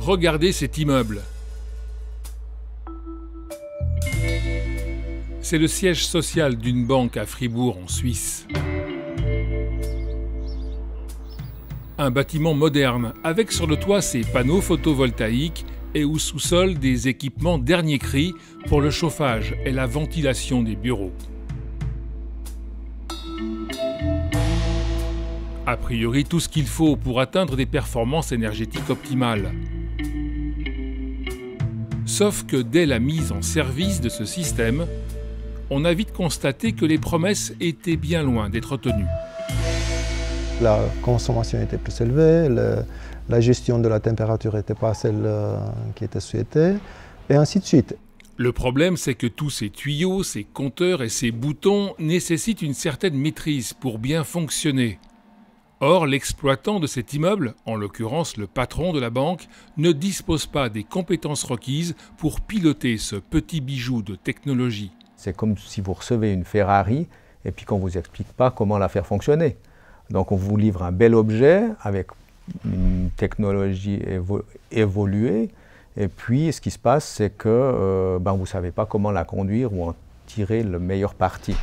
Regardez cet immeuble. C'est le siège social d'une banque à Fribourg, en Suisse. Un bâtiment moderne, avec sur le toit ses panneaux photovoltaïques et au sous-sol des équipements dernier cri pour le chauffage et la ventilation des bureaux. A priori, tout ce qu'il faut pour atteindre des performances énergétiques optimales. Sauf que dès la mise en service de ce système, on a vite constaté que les promesses étaient bien loin d'être tenues. La consommation était plus élevée, la gestion de la température n'était pas celle qui était souhaitée, et ainsi de suite. Le problème, c'est que tous ces tuyaux, ces compteurs et ces boutons nécessitent une certaine maîtrise pour bien fonctionner. Or, l'exploitant de cet immeuble, en l'occurrence le patron de la banque, ne dispose pas des compétences requises pour piloter ce petit bijou de technologie. C'est comme si vous recevez une Ferrari et puis qu'on ne vous explique pas comment la faire fonctionner. Donc on vous livre un bel objet avec une technologie évoluée et puis ce qui se passe c'est que vous ne savez pas comment la conduire ou en tirer le meilleur parti.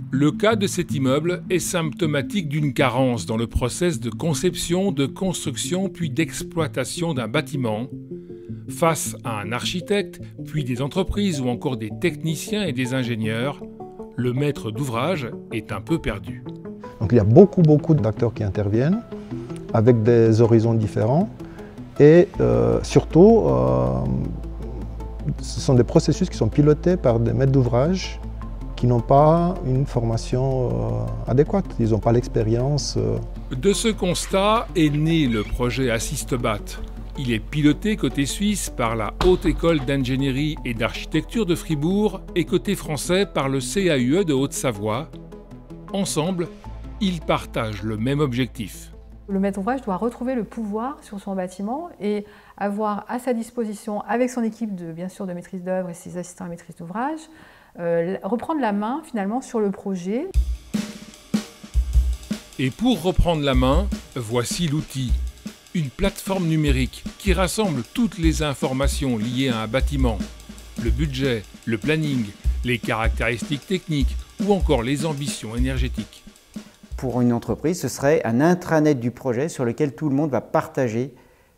Le cas de cet immeuble est symptomatique d'une carence dans le process de conception, de construction puis d'exploitation d'un bâtiment. Face à un architecte, puis des entreprises ou encore des techniciens et des ingénieurs, le maître d'ouvrage est un peu perdu. Donc il y a beaucoup d'acteurs qui interviennent avec des horizons différents et surtout ce sont des processus qui sont pilotés par des maîtres d'ouvrage qui n'ont pas une formation adéquate, ils n'ont pas l'expérience. De ce constat est né le projet AssistBat. Il est piloté côté suisse par la Haute École d'ingénierie et d'architecture de Fribourg et côté français par le CAUE de Haute-Savoie. Ensemble, ils partagent le même objectif. Le maître d'ouvrage doit retrouver le pouvoir sur son bâtiment et avoir à sa disposition, avec son équipe bien sûr de maîtrise d'œuvre et ses assistants à maîtrise d'ouvrage, reprendre la main finalement sur le projet. Et pour reprendre la main, voici l'outil. Une plateforme numérique qui rassemble toutes les informations liées à un bâtiment. Le budget, le planning, les caractéristiques techniques ou encore les ambitions énergétiques. Pour une entreprise, ce serait un intranet du projet sur lequel tout le monde va partager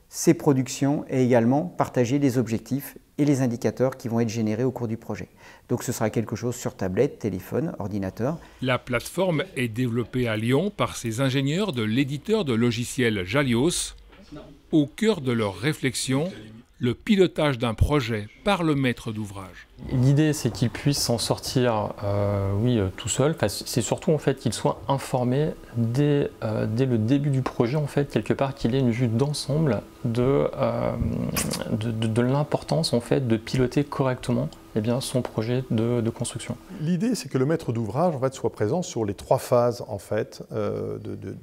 ses productions et également partager les objectifs et les indicateurs qui vont être générés au cours du projet. Donc ce sera quelque chose sur tablette, téléphone, ordinateur. La plateforme est développée à Lyon par ces ingénieurs de l'éditeur de logiciels Jalios. Au cœur de leur réflexion, le pilotage d'un projet par le maître d'ouvrage. L'idée, c'est qu'il puisse s'en sortir tout seul. C'est surtout en fait, qu'il soit informé dès le début du projet, en fait, quelque part, qu'il ait une vue d'ensemble de l'importance en fait, de piloter correctement son projet de construction. L'idée, c'est que le maître d'ouvrage en fait, soit présent sur les 3 phases en fait,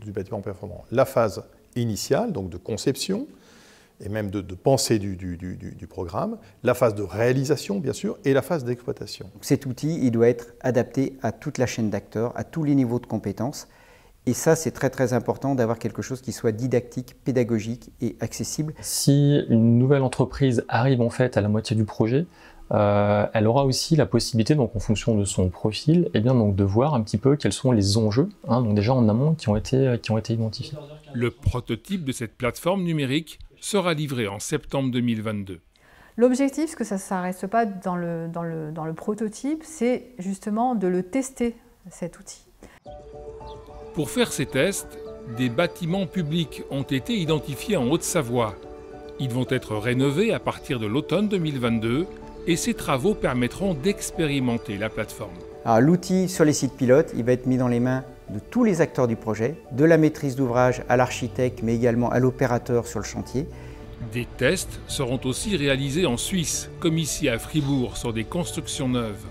du bâtiment performant. La phase initiale, donc de conception, et même de pensée du programme, la phase de réalisation, bien sûr, et la phase d'exploitation. Cet outil, il doit être adapté à toute la chaîne d'acteurs, à tous les niveaux de compétences. Et ça, c'est très important d'avoir quelque chose qui soit didactique, pédagogique et accessible. Si une nouvelle entreprise arrive en fait à la moitié du projet, elle aura aussi la possibilité, donc en fonction de son profil, donc de voir un petit peu quels sont les enjeux, donc déjà en amont, qui ont été identifiés. Le prototype de cette plateforme numérique sera livré en septembre 2022. L'objectif, parce que ça ne reste pas dans le prototype, c'est justement de le tester, cet outil. Pour faire ces tests, des bâtiments publics ont été identifiés en Haute-Savoie. Ils vont être rénovés à partir de l'automne 2022 et ces travaux permettront d'expérimenter la plateforme. Alors l'outil sur les sites pilotes, il va être mis dans les mains de tous les acteurs du projet, de la maîtrise d'ouvrage à l'architecte, mais également à l'opérateur sur le chantier. Des tests seront aussi réalisés en Suisse, comme ici à Fribourg, sur des constructions neuves.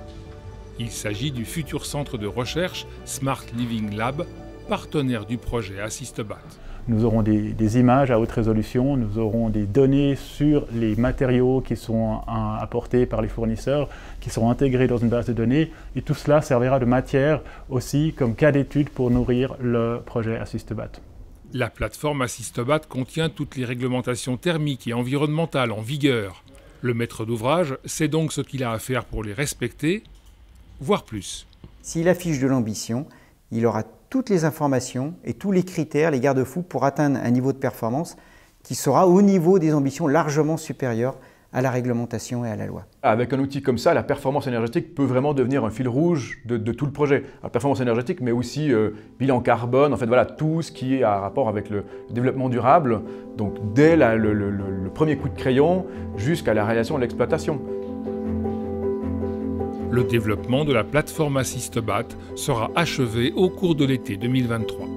Il s'agit du futur centre de recherche Smart Living Lab, partenaire du projet AssistBat. Nous aurons des images à haute résolution, nous aurons des données sur les matériaux qui sont apportés par les fournisseurs, qui seront intégrés dans une base de données, et tout cela servira de matière aussi comme cas d'étude pour nourrir le projet AssistBat. La plateforme Assistobat contient toutes les réglementations thermiques et environnementales en vigueur. Le maître d'ouvrage sait donc ce qu'il a à faire pour les respecter, voire plus. S'il affiche de l'ambition, il aura toutes les informations et tous les critères, les garde-fous pour atteindre un niveau de performance qui sera au niveau des ambitions largement supérieures à la réglementation et à la loi. Avec un outil comme ça, la performance énergétique peut vraiment devenir un fil rouge de tout le projet. La performance énergétique, mais aussi bilan carbone, en fait voilà, tout ce qui est à rapport avec le développement durable, donc dès le premier coup de crayon jusqu'à la réalisation de l'exploitation. Le développement de la plateforme Assistobat sera achevé au cours de l'été 2023.